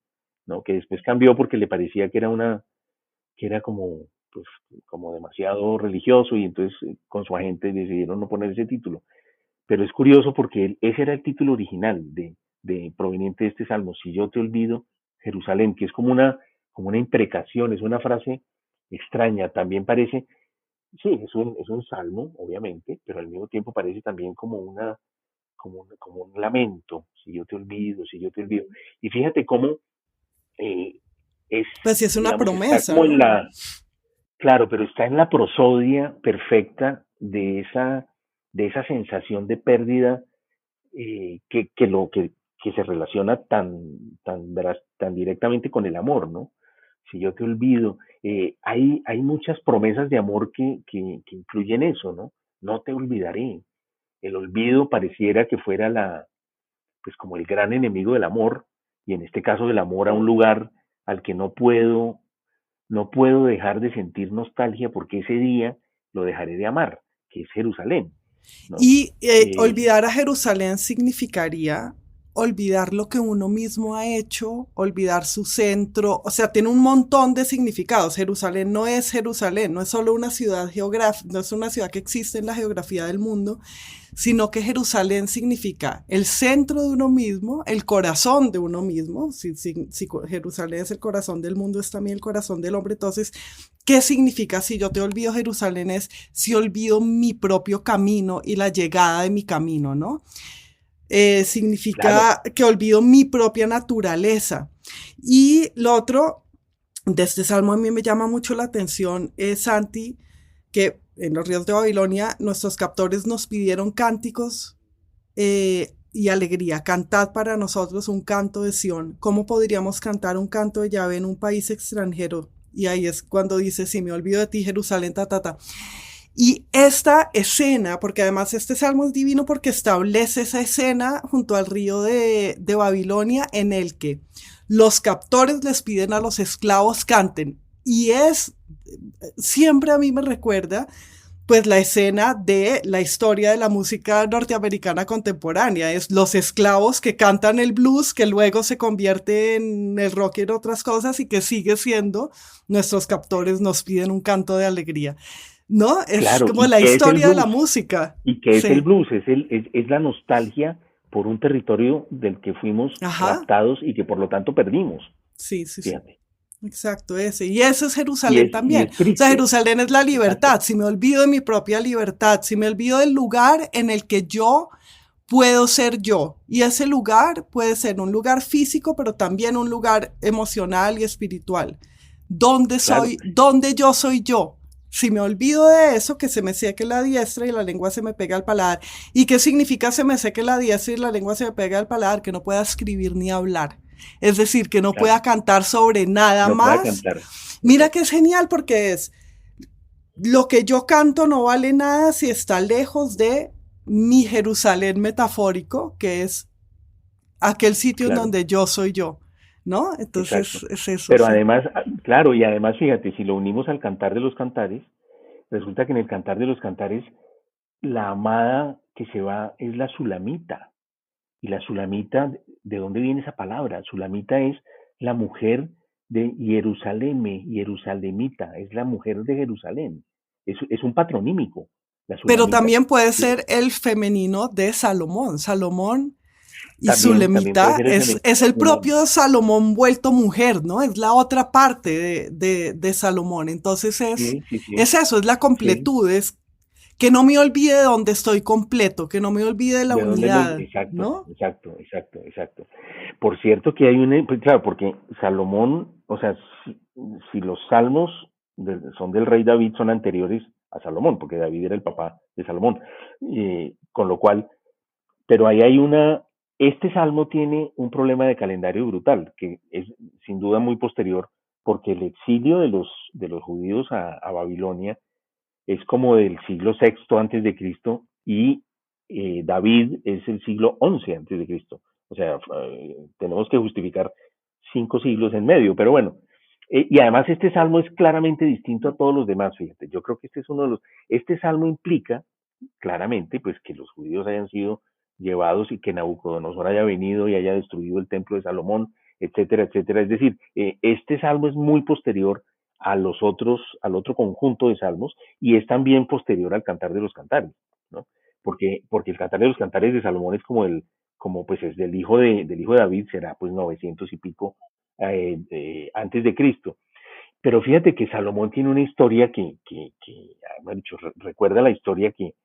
¿no? Que después cambió porque le parecía que era como, pues, como demasiado religioso y entonces con su agente decidieron no poner ese título. Pero es curioso porque ese era el título original proveniente de este salmo, si yo te olvido, Jerusalén, que es como una imprecación, es una frase extraña, también parece, sí, es un salmo, obviamente, pero al mismo tiempo parece también como un lamento, si yo te olvido, si yo te olvido. Y fíjate cómo eh, es, Pues sí, es una digamos, está promesa, como en ¿no? claro, pero está en la prosodia perfecta de esa sensación de pérdida que se relaciona tan directamente con el amor, ¿no? Si yo te olvido, hay muchas promesas de amor que incluyen eso, ¿no? No te olvidaré. El olvido pareciera que fuera pues como el gran enemigo del amor, y en este caso del amor a un lugar al que no puedo dejar de sentir nostalgia porque ese día lo dejaré de amar, que es Jerusalén, ¿no? Y Eh, olvidar a Jerusalén significaría olvidar lo que uno mismo ha hecho, olvidar su centro, o sea, tiene un montón de significados. Jerusalén no es Jerusalén, no es solo una ciudad geográfica, no es una ciudad que existe en la geografía del mundo, sino que Jerusalén significa el centro de uno mismo, el corazón de uno mismo. Si Jerusalén es el corazón del mundo, es también el corazón del hombre. Entonces, ¿qué significa si yo te olvido Jerusalén? Es si olvido mi propio camino y la llegada de mi camino, ¿no? claro, Significa que olvido mi propia naturaleza. Y lo otro, de este salmo a mí me llama mucho la atención, Santi, que en los ríos de Babilonia nuestros captores nos pidieron cánticos y alegría. Cantad para nosotros un canto de Sión. ¿Cómo podríamos cantar un canto de Yahvé en un país extranjero? Y ahí es cuando dice, si me olvido de ti, Jerusalén, ta, ta, ta. Y esta escena, porque además este salmo es divino porque establece esa escena junto al río de Babilonia en el que los captores les piden a los esclavos canten. Y siempre a mí me recuerda pues la escena de la historia de la música norteamericana contemporánea. Es los esclavos que cantan el blues, que luego se convierte en el rock y en otras cosas y que sigue siendo, nuestros captores nos piden un canto de alegría. ¿No? Es claro. como ¿Y la qué es el historia de la blues? música. ¿Y qué es el Sí. blues? Es la nostalgia por un territorio del que fuimos Ajá. raptados y que por lo tanto perdimos, Sí, sí, sí. fíjate. Exacto, ese. Y ese es Y Jerusalén es, y también. es O sea, triste, Jerusalén es la exacto. libertad. Si me olvido de mi propia libertad, si me olvido del lugar en el que yo puedo ser yo. Y ese lugar puede ser un lugar físico, pero también un lugar emocional y espiritual. Claro, ¿dónde yo soy yo? Si me olvido de eso, que se me seque la diestra y la lengua se me pega al paladar. ¿Y qué significa se me seque la diestra y la lengua se me pega al paladar? Que no pueda escribir ni hablar. Es decir, que no claro, pueda cantar sobre nada no pueda más. cantar. Mira Exacto, que es genial porque es lo que yo canto no vale nada si está lejos de mi Jerusalén metafórico, que es aquel sitio en claro, donde yo soy yo, ¿no? exacto. Entonces es eso, Pero sí. además, claro, y además fíjate, si lo unimos al Cantar de los Cantares, resulta que en el Cantar de los Cantares la amada que se va es la Sulamita. Y la Sulamita, ¿de dónde viene esa palabra? Sulamita es la mujer de Jerusalén, Jerusalemita, es la mujer de Jerusalén. Es un patronímico, la Pero Sulamita. también puede Y ser el femenino de Salomón. Salomón y también puede Sulemita ser el femenino es de el Solomón. propio Salomón vuelto mujer, ¿no? Es la otra parte de Salomón. Entonces Sí, sí, sí, es eso, es la sí. completud, es que no me olvide de dónde estoy completo, que no me olvide de la ¿De dónde me...? unidad, Exacto, ¿no? exacto, exacto, exacto. Por cierto que hay un... Pues claro, porque Salomón, o sea, si los salmos son del rey David, son anteriores a Salomón, porque David era el papá de Salomón. Con lo cual, pero ahí hay una... Este salmo tiene un problema de calendario brutal, que es sin duda muy posterior, porque el exilio de los judíos a Babilonia es como del siglo sexto antes de Cristo y David es el siglo once antes de Cristo. O sea, tenemos que justificar 5 siglos en medio, pero bueno. Y además este salmo es claramente distinto a todos los demás, fíjate. Yo creo que este es uno de los... Este salmo implica claramente pues que los judíos hayan sido llevados y que Nabucodonosor haya venido y haya destruido el templo de Salomón, etcétera, etcétera. Es decir, este salmo es muy posterior a los otros, al otro conjunto de salmos y es también posterior al Cantar de los Cantares, ¿no? Porque el Cantar de los Cantares de Salomón es como pues es del hijo de David, será pues 900 y pico antes de Cristo. Pero fíjate que Salomón tiene una historia bueno, dicho, recuerda la historia que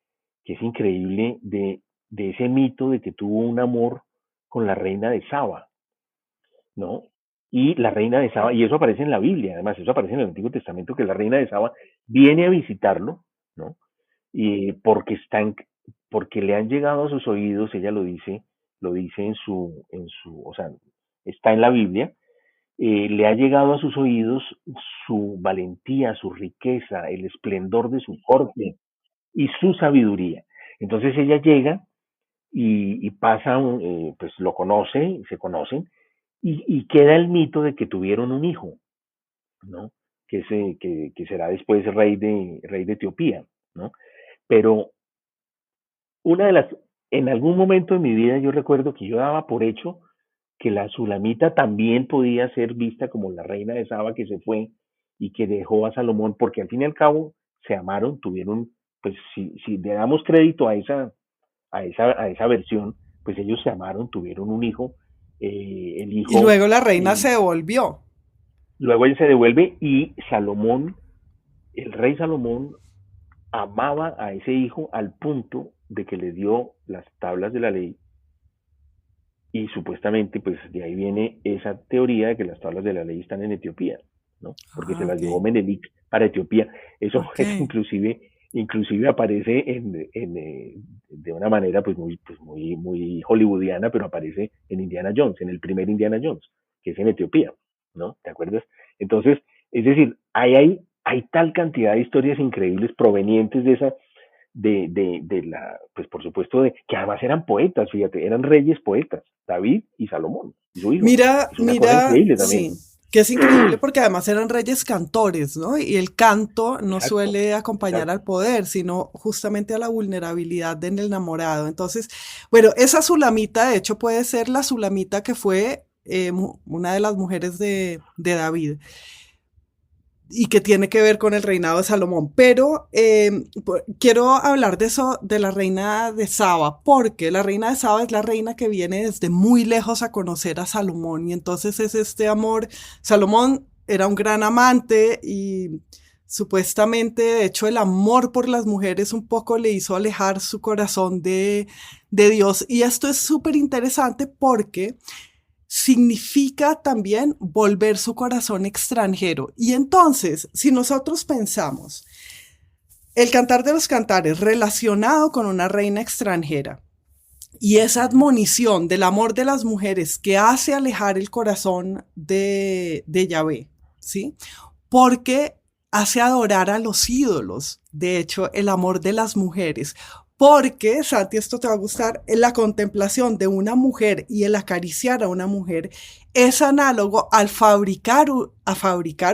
es increíble de ese mito de que tuvo un amor con la reina de Saba, ¿no? Y la reina de Saba, y eso aparece en la Biblia, además, eso aparece en el Antiguo Testamento, que la reina de Saba viene a visitarlo, ¿no? Y porque le han llegado a sus oídos, ella lo dice o sea, está en la Biblia, le ha llegado a sus oídos su valentía, su riqueza, el esplendor de su corte y su sabiduría. Entonces ella llega y pasa, pues lo conoce, se conocen, y queda el mito de que tuvieron un hijo, ¿no? Que será después rey de Etiopía, ¿no? Pero una de las, en algún momento de mi vida yo recuerdo que yo daba por hecho que la Sulamita también podía ser vista como la reina de Saba que se fue y que dejó a Salomón, porque al fin y al cabo se amaron, tuvieron, pues si le damos crédito a esa versión, pues ellos se amaron, tuvieron un hijo, el Y hijo, luego la reina eh, se devolvió. luego él se devuelve y Salomón, el rey Salomón, amaba a ese hijo al punto de que le dio las tablas de la ley y supuestamente pues de ahí viene esa teoría de que las tablas de la ley están en Etiopía, ¿no? Porque se Ah, las ok, llevó Menelik para Etiopía. ok. Eso inclusive aparece de una manera muy hollywoodiana, pero aparece en Indiana Jones, en el primer Indiana Jones, que es en Etiopía, ¿no? ¿Te acuerdas? Entonces, es decir, hay tal cantidad de historias increíbles provenientes pues por supuesto, que además eran poetas, fíjate, eran reyes poetas, David y Salomón, y su hijo. Es una cosa increíble también. Sí, que es increíble porque además eran reyes cantores, ¿no? Y el canto no Exacto, suele acompañar exacto. al poder, sino justamente a la vulnerabilidad del enamorado. Entonces, bueno, esa Sulamita, de hecho, puede ser la Sulamita que fue una de las mujeres de David y que tiene que ver con el reinado de Salomón. Pero quiero hablar de eso, de la reina de Saba, porque la reina de Saba es la reina que viene desde muy lejos a conocer a Salomón. Y entonces es este amor. Salomón era un gran amante y supuestamente, de hecho, el amor por las mujeres un poco le hizo alejar su corazón de Dios. Y esto es súper interesante porque significa también volver su corazón extranjero. Y entonces, si nosotros pensamos el Cantar de los Cantares relacionado con una reina extranjera y esa admonición del amor de las mujeres que hace alejar el corazón de Yahvé, ¿sí? Porque hace adorar a los ídolos, de hecho, el amor de las mujeres. Porque, Santi, esto te va a gustar, la contemplación de una mujer y el acariciar a una mujer es análogo a fabricar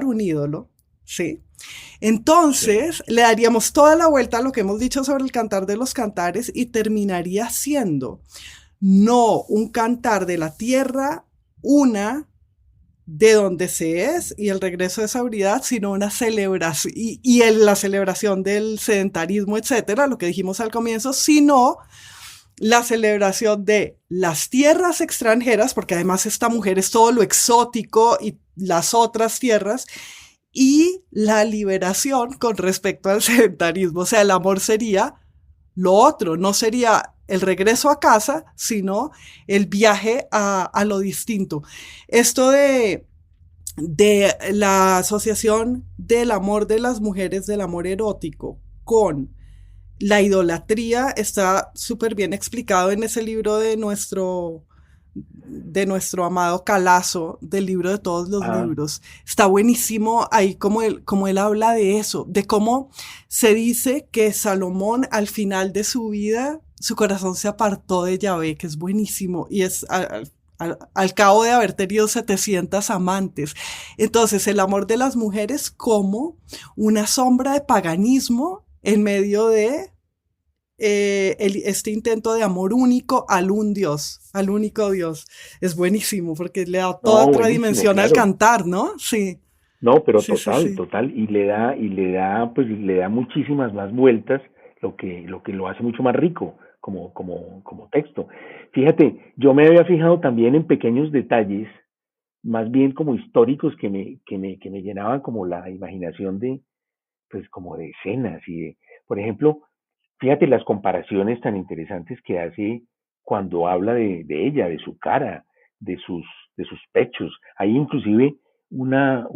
un ídolo, ¿sí? Sí. Entonces, le daríamos toda la vuelta a lo que hemos dicho sobre el Cantar de los Cantares y terminaría siendo no un cantar de la tierra, una de donde se es y el regreso de esa unidad, sino una celebración la celebración del sedentarismo, etcétera, lo que dijimos al comienzo, sino la celebración de las tierras extranjeras, porque además esta mujer es todo lo exótico y las otras tierras, y la liberación con respecto al sedentarismo. O sea, el amor sería lo otro, no sería el regreso a casa, sino el viaje a lo distinto. Esto de la asociación del amor de las mujeres, del amor erótico, con la idolatría está súper bien explicado en ese libro de nuestro amado Calazo, del libro de todos los Ah, libros. Está buenísimo ahí como él habla de eso, de cómo se dice que Salomón al final de su vida, su corazón se apartó de Yahvé, que es buenísimo, y es al cabo de haber tenido 700 amantes. Entonces, el amor de las mujeres como una sombra de paganismo en medio de este intento de amor único al único Dios. Es buenísimo porque le da toda no, otra buenísimo, dimensión al claro. cantar, ¿no? Sí, No, pero sí, sí, total, sí. total, pues le da muchísimas más vueltas, lo que lo hace mucho más rico como texto. Fíjate, yo me había fijado también en pequeños detalles, más bien como históricos que me llenaban como la imaginación de, pues como de escenas y de, por ejemplo, fíjate las comparaciones tan interesantes que hace cuando habla de ella, de su cara, de sus, de sus pechos. Hay inclusive no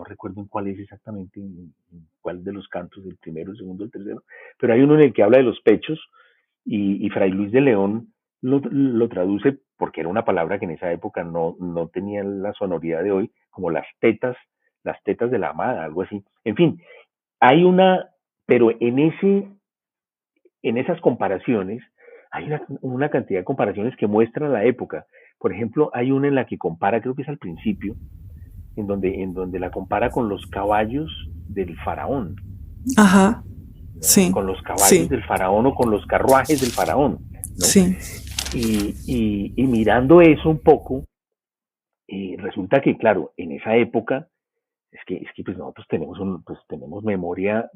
recuerdo en cuál es exactamente, en cuál de los cantos, del primero, el segundo, el tercero, pero hay uno en el que habla de los pechos y Fray Luis de León lo traduce porque era una palabra que en esa época no tenía la sonoridad de hoy, como las tetas de la amada, algo así. En fin, hay una, pero en esas comparaciones, hay una cantidad de comparaciones que muestran la época. Por ejemplo, hay una en la que compara, creo que es al principio, en donde la compara con los caballos del faraón, Ajá, ¿no? sí, Con los caballos sí, del faraón o con los carruajes del faraón, ¿no? sí. Y mirando eso un poco, resulta que, claro, en esa época es que pues nosotros pues tenemos memoria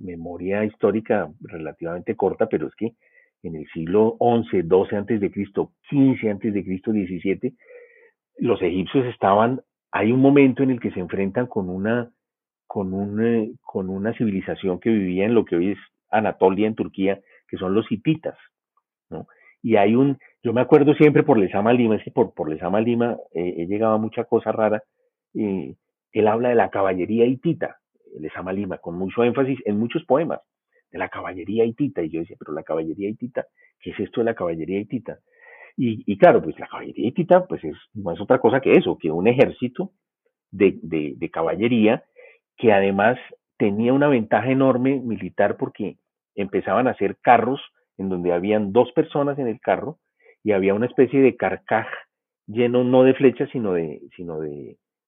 histórica relativamente corta, pero es que en el siglo 11, 12 antes de Cristo, 15 antes de Cristo, 17, los egipcios estaban, hay un momento en el que se enfrentan con una civilización que vivía en lo que hoy es Anatolia, en Turquía, que son los hititas, ¿no? Y yo me acuerdo siempre por Lezama Lima, es que por Lezama Lima he llegado a mucha cosa rara, eh, él habla de la caballería hitita, Lezama Lima, con mucho énfasis en muchos poemas, de la caballería hitita, y yo decía, pero la caballería hitita, ¿qué es esto de la caballería hitita? Y claro, pues la caballería hitita, pues no es otra cosa que eso, que un ejército de caballería que además tenía una ventaja enorme militar porque empezaban a hacer carros en donde habían dos personas en el carro y había una especie de carcaj lleno no de flechas sino de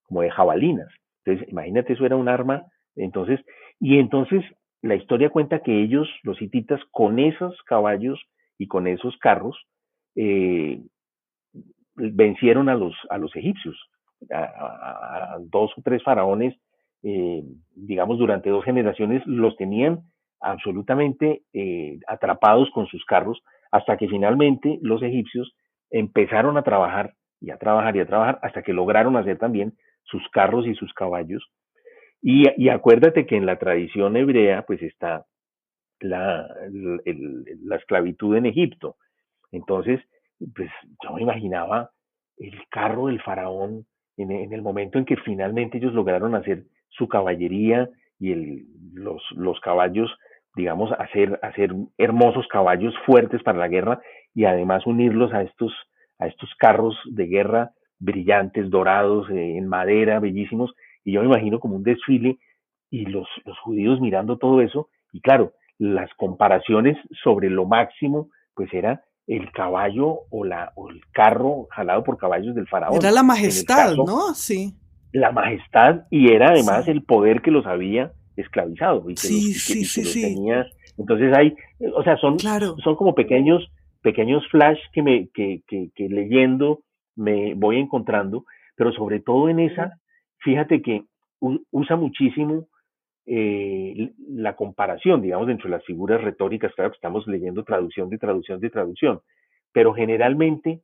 como de jabalinas. Entonces, imagínate, eso era un arma. Entonces, y entonces la historia cuenta que ellos, los hititas, con esos caballos y con esos carros, eh, vencieron a los egipcios, a dos o tres faraones, digamos, durante dos generaciones los tenían absolutamente atrapados con sus carros, hasta que finalmente los egipcios empezaron a trabajar y a trabajar y a trabajar, hasta que lograron hacer también sus carros y sus caballos. Y acuérdate que en la tradición hebrea, pues está la esclavitud en Egipto. Entonces, pues yo me imaginaba el carro del faraón en el momento en que finalmente ellos lograron hacer su caballería y los caballos, digamos, hacer hermosos caballos fuertes para la guerra y además unirlos a estos carros de guerra brillantes, dorados, en madera, bellísimos. Y yo me imagino como un desfile y los judíos mirando todo eso. Y claro, las comparaciones sobre lo máximo, pues era el caballo o el carro jalado por caballos del Era faraón. la En el majestad, caso, ¿no? Sí, la majestad y era además sí, el poder que los había esclavizado sí, sí, y que sí, los sí, tenía. Entonces hay, o sea, claro. son como pequeños flash que leyendo me voy encontrando, pero sobre todo en esa, fíjate que usa muchísimo la comparación, digamos, entre las figuras retóricas, claro que estamos leyendo traducción de traducción de traducción, pero generalmente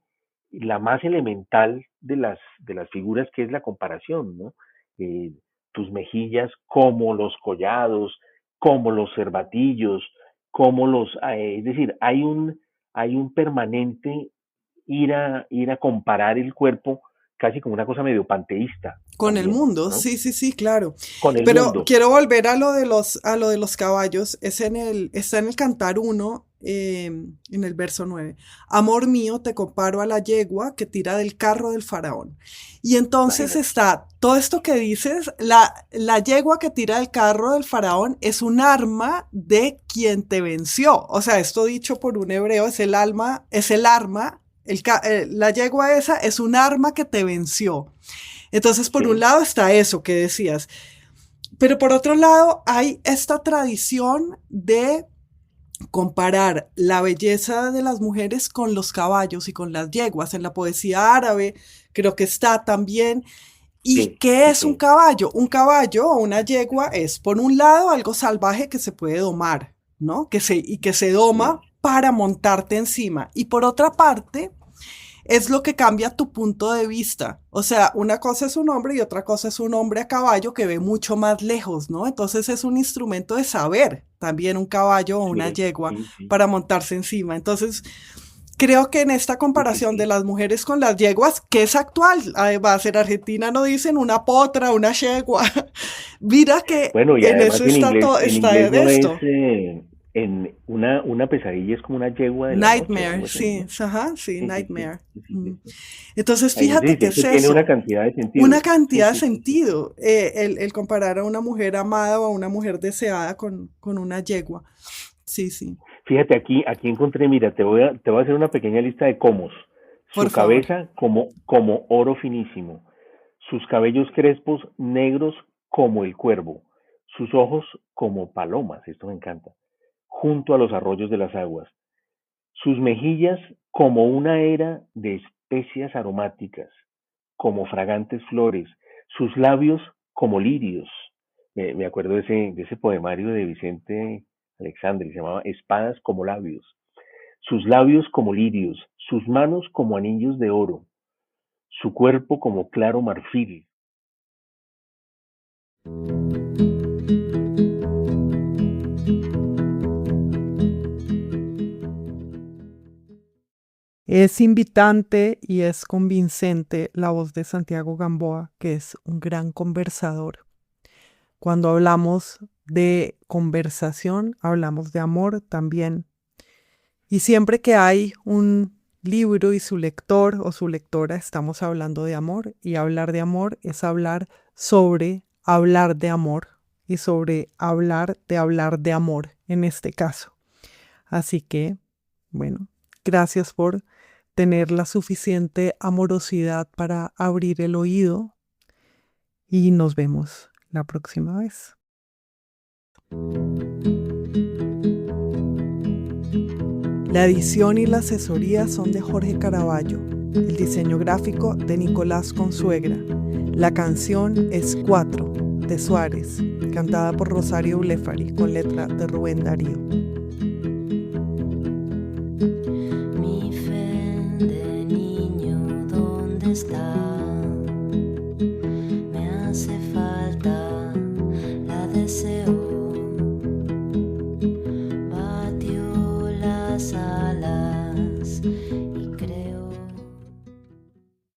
la más elemental de las figuras que es la comparación, ¿no? Eh, Tus mejillas como los collados, como los cervatillos, como es decir, hay un permanente ir a comparar el cuerpo casi como una cosa medio panteísta Con el también, mundo, ¿no? sí, sí, sí, claro. Con el Pero mundo. quiero volver a lo de los caballos. Está en el Cantar 1, en el verso 9. Amor mío, te comparo a la yegua que tira del carro del faraón. Y entonces Imagínate. está todo esto que dices, la yegua que tira del carro del faraón es un arma de quien te venció. O sea, esto dicho por un hebreo es el arma, la yegua esa es un arma que te venció. Entonces, por un Sí, lado está eso que decías, pero por otro lado hay esta tradición de comparar la belleza de las mujeres con los caballos y con las yeguas. En la poesía árabe creo que está también. ¿Y sí, qué sí, es un sí, caballo? Un caballo o una yegua es, por un lado, algo salvaje que se puede domar, ¿no? Y que se sí, doma para montarte encima. Y por otra parte, es lo que cambia tu punto de vista. O sea, una cosa es un hombre y otra cosa es un hombre a caballo que ve mucho más lejos, ¿no? Entonces es un instrumento de saber, también un caballo o una sí, yegua sí, sí, para montarse encima. Entonces, creo que en esta sí, sí, comparación de sí. las mujeres con las yeguas, que es actual, además en Argentina no dicen una potra, una yegua. Mira que Bueno, y en además eso está todo, en está inglés en no es esto. en una pesadilla es como una yegua de la noche o Nightmare, algo así, sí, ¿no? ajá, sí, Sí, sí, sí, nightmare. sí, sí, Mm. sí, sí. Entonces, Ahí fíjate sí, qué es que es tiene una eso. cantidad de Una sentidos. Sí, cantidad de sí, sí, sí, sí. sentido, el comparar a una mujer amada o a una mujer deseada con una yegua. Sí, sí, Fíjate, aquí encontré, mira, te voy a hacer una pequeña lista de comos. por Su favor. cabeza como oro finísimo, sus cabellos crespos negros como el cuervo, sus ojos como palomas, esto me encanta, junto a los arroyos de las aguas, sus mejillas como una era de especias aromáticas, como fragantes flores, sus labios como lirios. Me acuerdo de ese poemario de Vicente Alexandre, se llamaba Espadas como labios. Sus labios como lirios, sus manos como anillos de oro, su cuerpo como claro marfil. Es invitante y es convincente la voz de Santiago Gamboa, que es un gran conversador. Cuando hablamos de conversación, hablamos de amor también. Y siempre que hay un libro y su lector o su lectora, estamos hablando de amor. Y hablar de amor es hablar sobre hablar de amor y sobre hablar de amor en este caso. Así que, bueno, gracias por tener la suficiente amorosidad para abrir el oído y nos vemos la próxima vez. La edición y la asesoría son de Jorge Caraballo, el diseño gráfico de Nicolás Consuegra. La canción es 4 de Suárez, cantada por Rosario Blefari con letra de Rubén Darío.